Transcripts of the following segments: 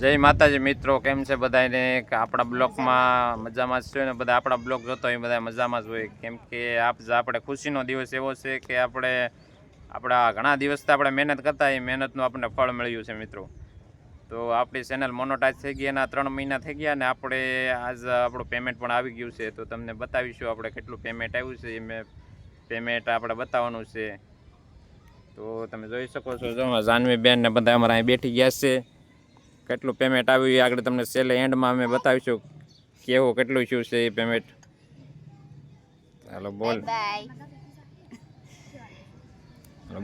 જય માતાજી મિત્રો, કેમ છે બધાને? કે આપણા બ્લોગમાં મજામાં જ છે ને? બધા આપણા બ્લોગ જોતો હોય બધા મજામાં જ હોય. કેમ કે આપણે ખુશીનો દિવસ એવો છે કે આપણા ઘણા દિવસથી આપણે મહેનત કરતા એ મહેનતનું આપણને ફળ મળ્યું છે મિત્રો. તો આપણી ચેનલ મોનોટાઈઝ થઈ ગઈ, એના 3 મહિના થઈ ગયા ને આપણે આજ આપણું પેમેન્ટ પણ આવી ગયું છે. તો તમને બતાવીશું આપણે કેટલું પેમેન્ટ આવ્યું છે. એ પેમેન્ટ આપણે બતાવવાનું છે. તો તમે જોઈ શકો છો, જો જાનવી બેન ને બધા અમારા અહીં બેઠી ગયા છે. કેટલું પેમેન્ટ આવ્યું એ આગળ તમને છેલ્લે એન્ડમાં અમે બતાવીશું કેવું કેટલું શું છે એ પેમેન્ટ. હાલો બોલ,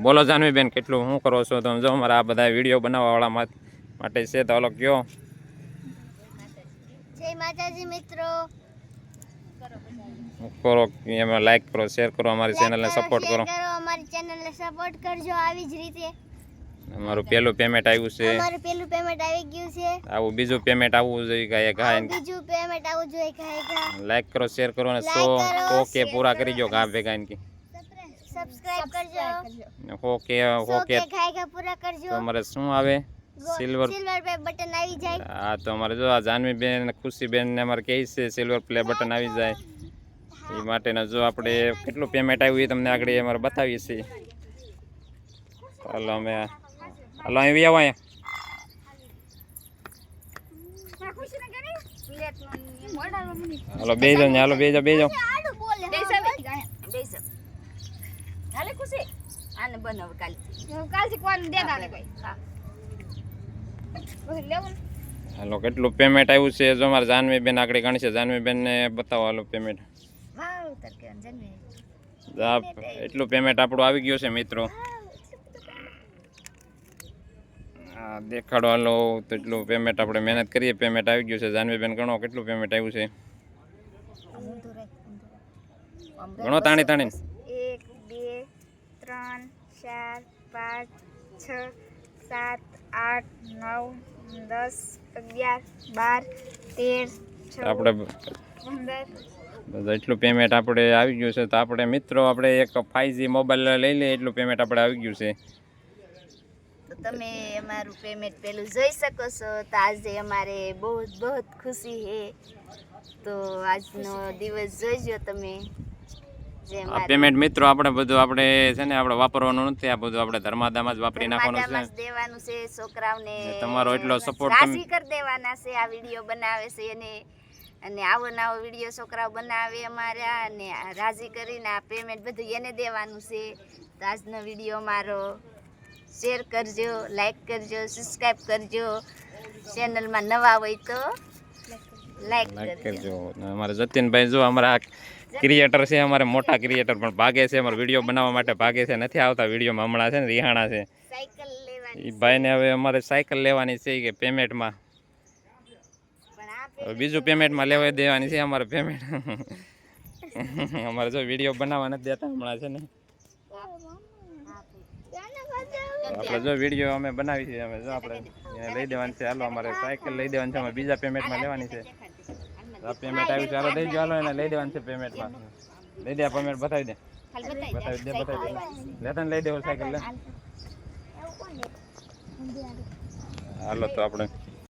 બોલો જાનવી બેન, કેટલું શું કરો છો તમે? જો અમારા આ બધા વિડીયો બનાવવા વાળા માટે છે. તો હાલો કયો. જય માતાજી મિત્રો, કરો એમાં લાઈક કરો, શેર કરો, અમારી ચેનલને સપોર્ટ કરો. અમારી ચેનલને સપોર્ટ કરજો. આવી જ રીતે અમારું પહેલું પેમેન્ટ આવ્યું છે. અમારું પહેલું પેમેન્ટ આવી ગયું છે. આવું બીજું પેમેન્ટ આવવું જોઈએ બીજું પેમેન્ટ આવવું જોઈએ. લાઈક કરો, શેર કરો અને 100 કે પૂરા કરી દો ઘા ભેગા કે સબસ્ક્રાઇબ કરજો. ઓકે ખાયગા પૂરા કરજો. તો અમારે શું આવે? સિલ્વર પ્લે બટન આવી જાય. હા, તો અમારે જો આ જાનવી બેન અને ખુશી બેન ને અમારે કહે છે સિલ્વર પ્લે બટન આવી જાય એ માટેના. જો આપણે કેટલું પેમેન્ટ આવ્યું એ તમને આગળ અમારે બતાવીએ છીએ. હાલો અમે હાલો અહીં આવો અહીંયા. હાલો બે જાઓ, હાલો બે જાઓ, બે જાઓ. હાલે ખુશી આને બનાવ કાલથી કોણ દેતા ને કોઈ. હા લેવું. હાલો કેટલું પેમેન્ટ આવ્યું છે જો અમારે જાનવી બેન આગળ ગણશે. જાનવી બેન ને બતાવો હાલો પેમેન્ટ. વાવ તર કે જન્મે એટલું પેમેન્ટ આપણું આવી ગયું છે મિત્રો. હા દેખાડો હાલો. તો એટલું પેમેન્ટ આપણે મહેનત કરીએ, પેમેન્ટ આવી ગયું છે. જાનવી બેન ગણો કેટલું પેમેન્ટ આવ્યું છે. ગણો તાણી તાણી. 1 2 3 4 5 6 7 8 9 10 11 12 13 આપણે 15 એટલું પેમેન્ટ આપણે આવી ગયું છે. તો આપણે મિત્રો આપણે એક 5G મોબાઈલ લઈ લઈએ એટલું પેમેન્ટ આપણે આવી ગયું છે. તો તમે અમારું પેમેન્ટ પેલું જોઈ શકો છો. તો આજે અમારે બહુ ખુશી છે. તો આજનો દિવસ જોઈજો તમે. આ પેમેન્ટ મિત્રો આપણે બધું આપણે છે ને આપણે વાપરવાનું નથી. આ બધું આપણે ધર્માદામાં જ વાપરી નાખવાનું છે. દેવાનું છે છોકરાઓને. તમારો એટલો સપોર્ટ રાજી કરી દેવાના છે. આ વિડીયો બનાવે છે અને આવો નવો વિડીયો છોકરાઓ બનાવે અમારા અને રાજી કરીને આ પેમેન્ટ બધું એને દેવાનું છે. તો આજનો વિડીયો અમારો શેર કરજો, લાઈક કરજો, સબસ્ક્રાઈબ કરજો. ચેનલમાં નવા હોય તો લાઈક કરજો. અમારે જતીનભાઈ જો અમારા ક્રિએટર છે, અમારે મોટા ક્રિએટર પણ ભાગે છે. અમારે વિડીયો બનાવવા માટે ભાગે છે, નથી આવતા વિડીયોમાં. હમણાં છે ને રિહાણા છે સાયકલ લેવાની. એ ભાઈને હવે અમારે સાયકલ લેવાની છે કે પેમેન્ટમાં બીજું પેમેન્ટમાં લેવા દેવાની છે અમારે પેમેન્ટ. અમારે જો વિડીયો બનાવવા નથી દેતા હમણાં છે ને. આપણે જો વિડીયો અમે બનાવી છે, અમે જો આપણે એને લઈ દેવાની છે. હાલો અમારે સાયકલ લઈ દેવાની છે. અમારે બીજા પેમેન્ટમાં લેવાની છે. આ પેમેન્ટ આવ્યું છે, હાલો દઈ દો. હાલો એને લઈ દેવાનું છે પેમેન્ટમાં. લઈ દે પેમેન્ટ બતાવી દે, બતાવી દે, બતાવી દે. લેતા લઈ દેવું સાયકલ લે. હાલો તો આપણે